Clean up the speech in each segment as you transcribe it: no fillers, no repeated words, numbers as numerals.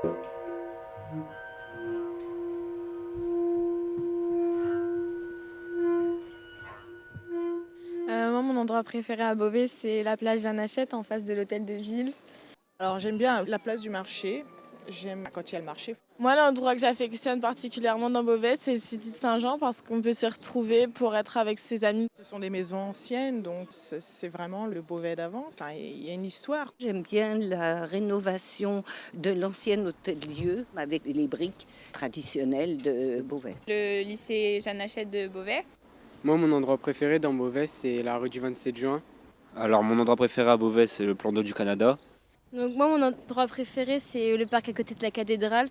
Moi, mon endroit préféré à Beauvais, c'est la plage Jeanne-Hachette en face de l'hôtel de ville. Alors j'aime bien la place du marché, j'aime quand il y a le marché. Moi, l'endroit que j'affectionne particulièrement dans Beauvais, c'est le City de Saint-Jean parce qu'on peut s'y retrouver pour être avec ses amis. Ce sont des maisons anciennes, donc c'est vraiment le Beauvais d'avant. Enfin, il y a une histoire. J'aime bien la rénovation de l'ancien hôtel-lieu avec les briques traditionnelles de Beauvais. Le lycée Jeanne Hachette de Beauvais. Moi, mon endroit préféré dans Beauvais, c'est la rue du 27 juin. Alors, mon endroit préféré à Beauvais, c'est le plan d'eau du Canada. Donc moi, mon endroit préféré, c'est le parc à côté de la cathédrale.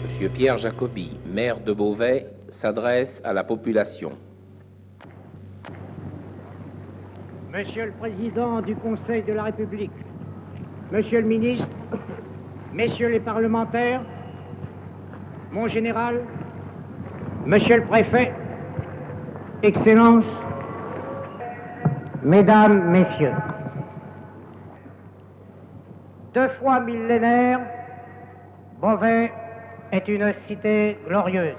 Monsieur Pierre Jacobi, maire de Beauvais, s'adresse à la population. Monsieur le Président du Conseil de la République, Monsieur le Ministre, Messieurs les parlementaires, mon général, Monsieur le Préfet, Excellences, Mesdames, Messieurs. Deux fois millénaire, Beauvais est une cité glorieuse.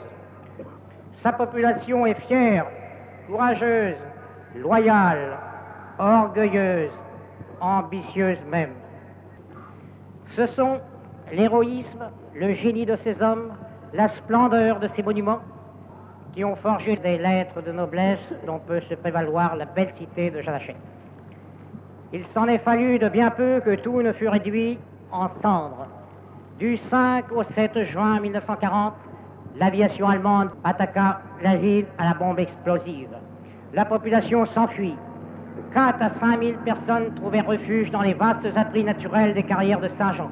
Sa population est fière, courageuse, loyale, orgueilleuse, ambitieuse même. Ce sont l'héroïsme, le génie de ces hommes, la splendeur de ces monuments qui ont forgé des lettres de noblesse dont peut se prévaloir la belle cité de Jeanne-Hachette. Il s'en est fallu de bien peu que tout ne fût réduit en cendres. Du 5 au 7 juin 1940, l'aviation allemande attaqua la ville à la bombe explosive. La population s'enfuit. 4 à 5 000 personnes trouvaient refuge dans les vastes abris naturels des carrières de Saint-Jean.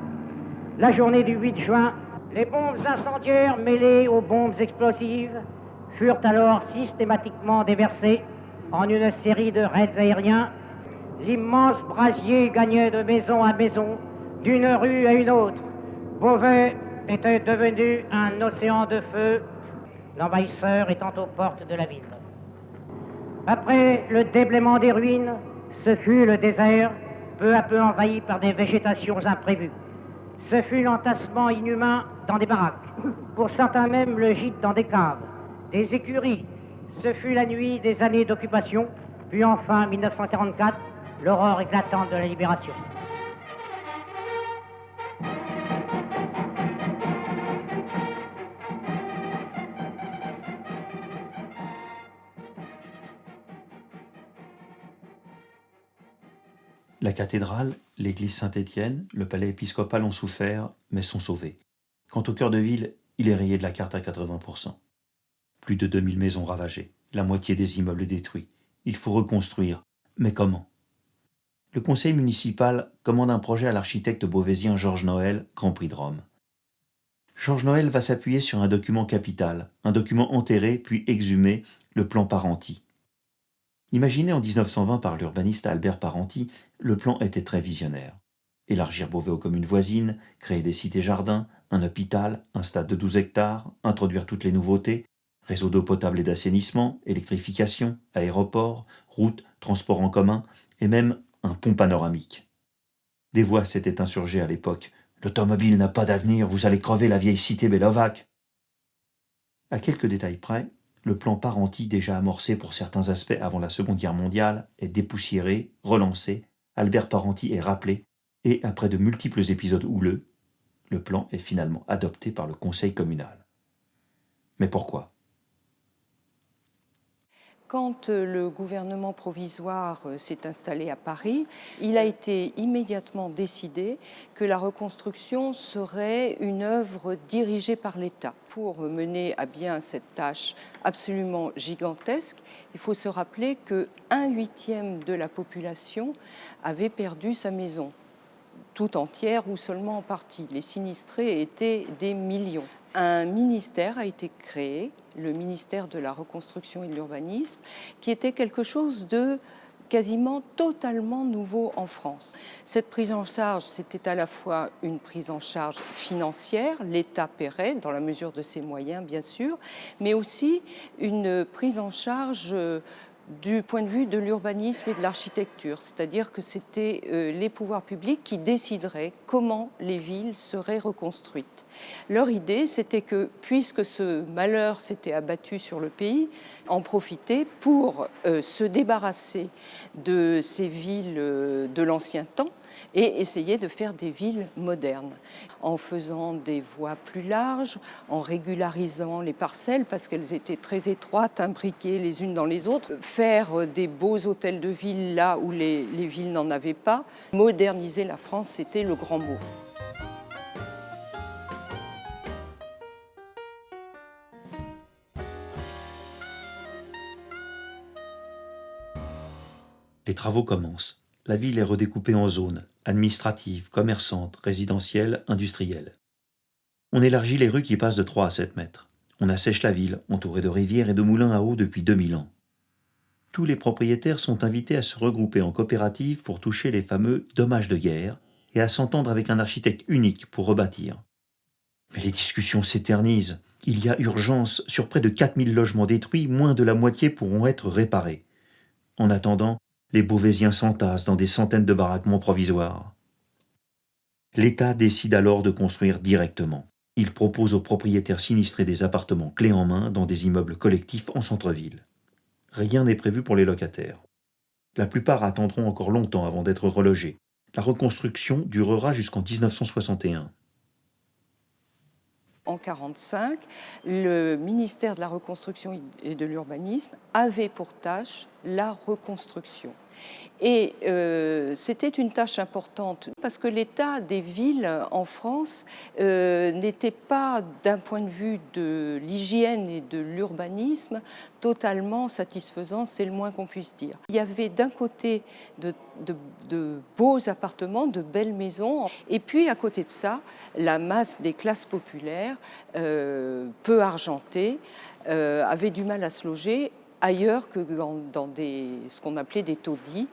La journée du 8 juin, les bombes incendiaires mêlées aux bombes explosives furent alors systématiquement déversées en une série de raids aériens. L'immense brasier gagnait de maison à maison, d'une rue à une autre. Beauvais était devenu un océan de feu, l'envahisseur étant aux portes de la ville. Après le déblaiement des ruines, ce fut le désert, peu à peu envahi par des végétations imprévues. Ce fut l'entassement inhumain dans des baraques, pour certains même le gîte dans des caves, des écuries. Ce fut la nuit des années d'occupation, puis enfin 1944, l'aurore éclatante de la libération. La cathédrale, l'église Saint-Étienne, le palais épiscopal ont souffert, mais sont sauvés. Quant au cœur de ville, il est rayé de la carte à 80%. Plus de 2000 maisons ravagées, la moitié des immeubles détruits. Il faut reconstruire. Mais comment ? Le conseil municipal commande un projet à l'architecte beauvaisien Georges Noël, Grand Prix de Rome. Georges Noël va s'appuyer sur un document capital, un document enterré puis exhumé, le plan Parenti. Imaginé en 1920 par l'urbaniste Albert Parenti, le plan était très visionnaire. Élargir Beauvais aux communes voisines, créer des cités-jardins, un hôpital, un stade de 12 hectares, introduire toutes les nouveautés, réseau d'eau potable et d'assainissement, électrification, aéroport, routes, transports en commun, et même un pont panoramique. Des voix s'étaient insurgées à l'époque. « L'automobile n'a pas d'avenir, vous allez crever la vieille cité Bellovac !» À quelques détails près, le plan Parenti, déjà amorcé pour certains aspects avant la Seconde Guerre mondiale, est dépoussiéré, relancé, Albert Parenti est rappelé et, après de multiples épisodes houleux, le plan est finalement adopté par le conseil communal. Mais pourquoi ? Quand le gouvernement provisoire s'est installé à Paris, il a été immédiatement décidé que la reconstruction serait une œuvre dirigée par l'État. Pour mener à bien cette tâche absolument gigantesque, il faut se rappeler que 1/8 de la population avait perdu sa maison, tout entière ou seulement en partie. Les sinistrés étaient des millions. Un ministère a été créé, le ministère de la Reconstruction et de l'Urbanisme, qui était quelque chose de quasiment totalement nouveau en France. Cette prise en charge, c'était à la fois une prise en charge financière, l'État paierait dans la mesure de ses moyens bien sûr, mais aussi une prise en charge du point de vue de l'urbanisme et de l'architecture, c'est-à-dire que c'était les pouvoirs publics qui décideraient comment les villes seraient reconstruites. Leur idée, c'était que, puisque ce malheur s'était abattu sur le pays, en profiter pour se débarrasser de ces villes de l'ancien temps et essayer de faire des villes modernes, en faisant des voies plus larges, en régularisant les parcelles parce qu'elles étaient très étroites, imbriquées les unes dans les autres, faire des beaux hôtels de ville là où les villes n'en avaient pas. Moderniser la France, c'était le grand mot. Les travaux commencent. La ville est redécoupée en zones, administratives, commerçantes, résidentielles, industrielles. On élargit les rues qui passent de 3 à 7 mètres. On assèche la ville, entourée de rivières et de moulins à eau depuis 2000 ans. Tous les propriétaires sont invités à se regrouper en coopérative pour toucher les fameux dommages de guerre et à s'entendre avec un architecte unique pour rebâtir. Mais les discussions s'éternisent. Il y a urgence. Sur près de 4000 logements détruits, moins de la moitié pourront être réparés. En attendant, les Beauvaisiens s'entassent dans des centaines de baraquements provisoires. L'État décide alors de construire directement. Il propose aux propriétaires sinistrés des appartements clés en main dans des immeubles collectifs en centre-ville. Rien n'est prévu pour les locataires. La plupart attendront encore longtemps avant d'être relogés. La reconstruction durera jusqu'en 1961. En 1945, le ministère de la Reconstruction et de l'Urbanisme avait pour tâche la reconstruction. Et c'était une tâche importante parce que l'état des villes en France n'était pas, d'un point de vue de l'hygiène et de l'urbanisme, totalement satisfaisant, c'est le moins qu'on puisse dire. Il y avait d'un côté de beaux appartements, de belles maisons, et puis à côté de ça, la masse des classes populaires, peu argentées, avait du mal à se loger ailleurs que dans ce qu'on appelait des taudis.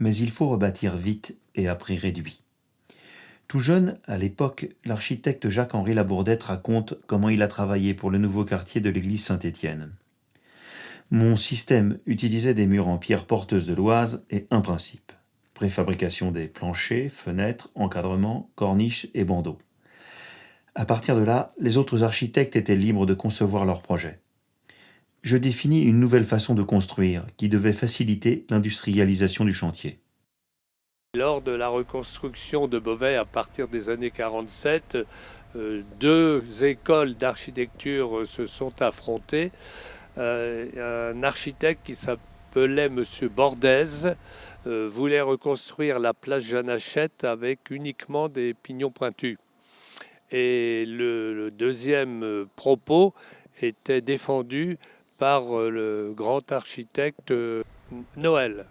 Mais il faut rebâtir vite et à prix réduit. Tout jeune, à l'époque, l'architecte Jacques-Henri Labourdette raconte comment il a travaillé pour le nouveau quartier de l'église Saint-Étienne. Mon système utilisait des murs en pierre porteuse de l'Oise et un principe. Préfabrication des planchers, fenêtres, encadrements, corniches et bandeaux. À partir de là, les autres architectes étaient libres de concevoir leurs projets. Je définis une nouvelle façon de construire qui devait faciliter l'industrialisation du chantier. Lors de la reconstruction de Beauvais à partir des années 47, deux écoles d'architecture se sont affrontées. Un architecte qui s'appelait M. Bordez voulait reconstruire la place Jeanne Hachette avec uniquement des pignons pointus. Et le deuxième propos était défendu par le grand architecte Noël.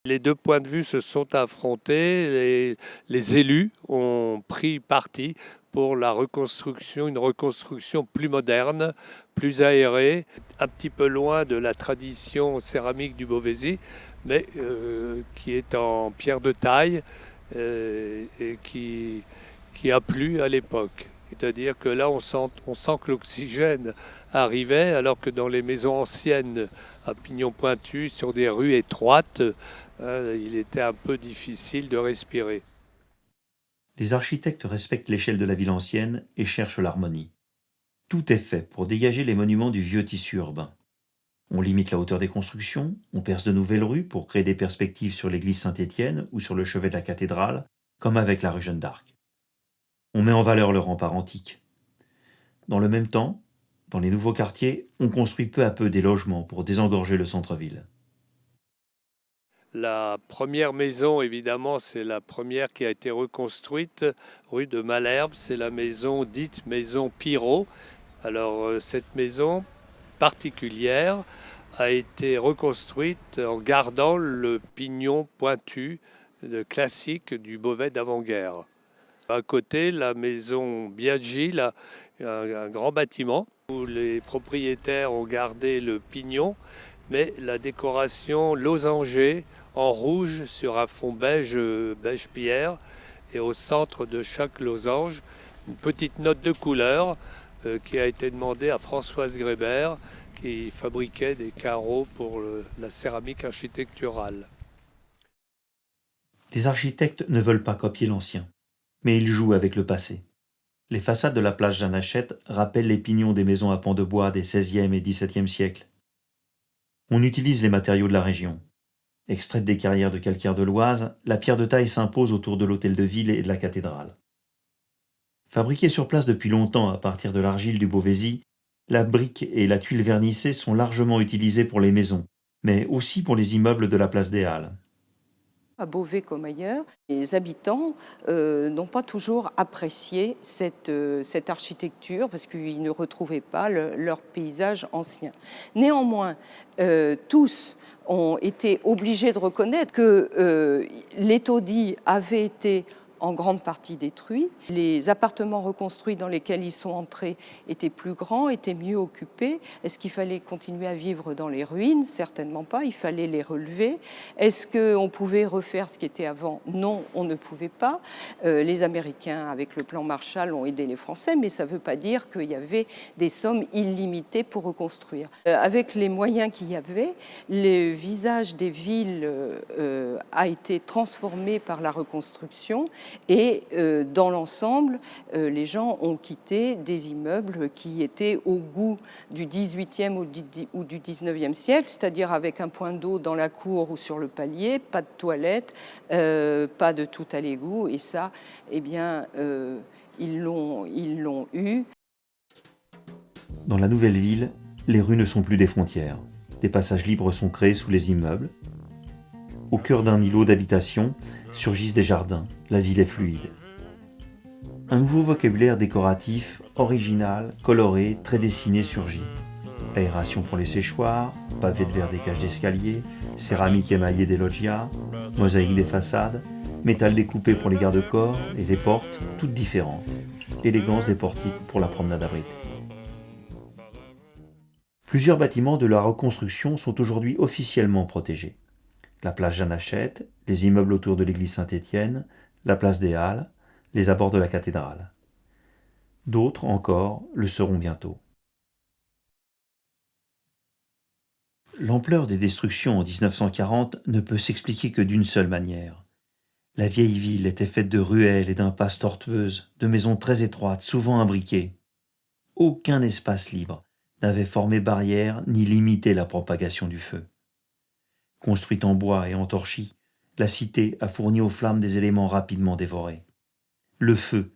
Les deux points de vue se sont affrontés. Les élus ont pris parti pour la reconstruction, une reconstruction plus moderne, plus aérée, un petit peu loin de la tradition céramique du Beauvaisis, mais qui est en pierre de taille et qui a plu à l'époque. C'est-à-dire que là, on sent que l'oxygène arrivait, alors que dans les maisons anciennes à pignons pointus, sur des rues étroites, il était un peu difficile de respirer. Les architectes respectent l'échelle de la ville ancienne et cherchent l'harmonie. Tout est fait pour dégager les monuments du vieux tissu urbain. On limite la hauteur des constructions, on perce de nouvelles rues pour créer des perspectives sur l'église Saint-Étienne ou sur le chevet de la cathédrale, comme avec la rue Jeanne d'Arc. On met en valeur le rempart antique. Dans le même temps, dans les nouveaux quartiers, on construit peu à peu des logements pour désengorger le centre-ville. La première maison, évidemment, c'est la première qui a été reconstruite, rue de Malherbe. C'est la maison dite maison Pirot. Alors, cette maison particulière a été reconstruite en gardant le pignon pointu classique du Beauvais d'avant-guerre. À côté, la maison Biaggi, là, un grand bâtiment où les propriétaires ont gardé le pignon, mais la décoration losangée en rouge sur un fond beige pierre, et au centre de chaque losange, une petite note de couleur qui a été demandée à Françoise Grébert, qui fabriquait des carreaux pour la céramique architecturale. Les architectes ne veulent pas copier l'ancien, mais ils jouent avec le passé. Les façades de la place Jeanne Hachette rappellent les pignons des maisons à pans de bois des XVIe et XVIIe siècles. On utilise les matériaux de la région. Extraite des carrières de calcaire de l'Oise, la pierre de taille s'impose autour de l'hôtel de ville et de la cathédrale. Fabriquée sur place depuis longtemps à partir de l'argile du Beauvaisis, la brique et la tuile vernissée sont largement utilisées pour les maisons, mais aussi pour les immeubles de la place des Halles. À Beauvais comme ailleurs, les habitants n'ont pas toujours apprécié cette architecture parce qu'ils ne retrouvaient pas leur paysage ancien. Néanmoins, tous ont été obligés de reconnaître que les taudis avaient été en grande partie détruits. Les appartements reconstruits dans lesquels ils sont entrés étaient plus grands, étaient mieux occupés. Est-ce qu'il fallait continuer à vivre dans les ruines? Certainement pas, il fallait les relever. Est-ce qu'on pouvait refaire ce qui était avant? Non, on ne pouvait pas. Les Américains, avec le plan Marshall, ont aidé les Français, mais ça ne veut pas dire qu'il y avait des sommes illimitées pour reconstruire. Avec les moyens qu'il y avait, le visage des villes a été transformé par la reconstruction. Et dans l'ensemble, les gens ont quitté des immeubles qui étaient au goût du XVIIIe ou du XIXe siècle, c'est-à-dire avec un point d'eau dans la cour ou sur le palier, pas de toilette, pas de tout à l'égout. Et ça, eh bien, ils l'ont eu. Dans la nouvelle ville, les rues ne sont plus des frontières. Des passages libres sont créés sous les immeubles. Au cœur d'un îlot d'habitation surgissent des jardins. La ville est fluide. Un nouveau vocabulaire décoratif, original, coloré, très dessiné surgit. Aération pour les séchoirs, pavés de verre des cages d'escalier, céramique émaillée des loggias, mosaïque des façades, métal découpé pour les garde-corps et les portes, toutes différentes. Élégance des portiques pour la promenade abritée. Plusieurs bâtiments de la reconstruction sont aujourd'hui officiellement protégés. La place Jeanne Hachette, les immeubles autour de l'église Saint-Étienne, la place des Halles, les abords de la cathédrale. D'autres encore le seront bientôt. L'ampleur des destructions en 1940 ne peut s'expliquer que d'une seule manière. La vieille ville était faite de ruelles et d'impasses tortueuses, de maisons très étroites, souvent imbriquées. Aucun espace libre n'avait formé barrière ni limité la propagation du feu. Construite en bois et en torchis, la cité a fourni aux flammes des éléments rapidement dévorés. Le feu,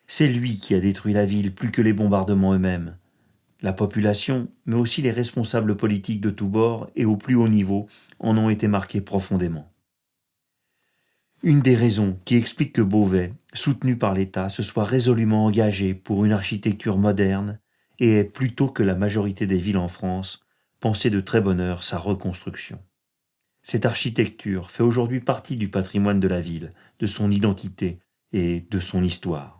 c'est lui qui a détruit la ville plus que les bombardements eux-mêmes. La population, mais aussi les responsables politiques de tous bords et au plus haut niveau, en ont été marqués profondément. Une des raisons qui explique que Beauvais, soutenu par l'État, se soit résolument engagé pour une architecture moderne et ait, plutôt que la majorité des villes en France, pensé de très bonne heure sa reconstruction. Cette architecture fait aujourd'hui partie du patrimoine de la ville, de son identité et de son histoire.